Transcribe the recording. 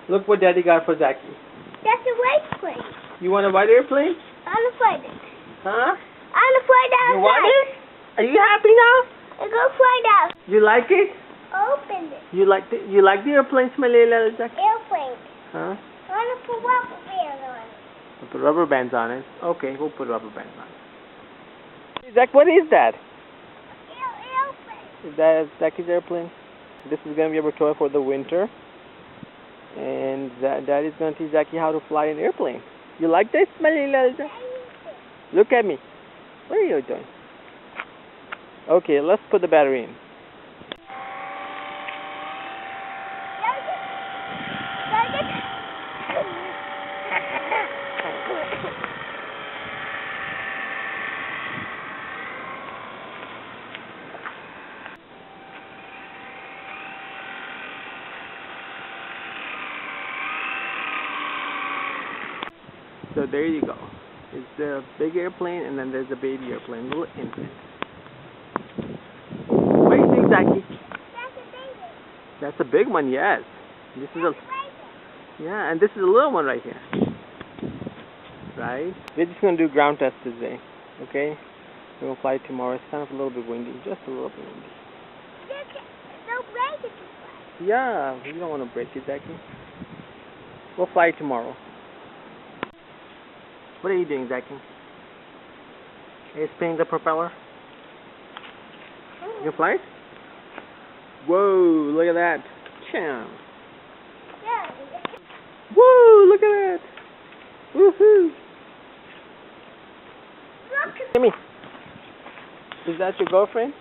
Look what Daddy got for Zachy. That's a white plane. You want a white airplane? I'm afraid it. Huh? I'm afraid outside. You want it? Are you happy now? I go fly out. You like it? Open it. You like the airplane, my little Zachy? Airplane. Huh? I want to put rubber bands on it. We'll put rubber bands on it. Okay, we'll put rubber bands on it. Hey, Zach, what is that? Airplane. Is that Zachy's airplane? This is going to be our toy for the winter. And Daddy's going to teach Zachy how to fly an airplane. You like this, my little Zachy? Look at me. What are you doing? Okay, let's put the battery in. So there you go. It's the big airplane, and then there's a baby airplane, little infant. What do you think, Zachy? That's a baby. That's a big one, yes. This is yeah, and this is a little one right here. Right? We're just gonna do ground test today, okay? We're gonna fly tomorrow. It's kind of a little bit windy, just a little bit windy. Don't break it too fast. Yeah, you don't want to break it, Zachy. We'll fly tomorrow. What are you doing, Zachy? Are you spinning the propeller? You can fly it? Whoa, look at that. Cham. Yeah. Whoa, look at that. Woohoo. Look. Timmy, is that your girlfriend?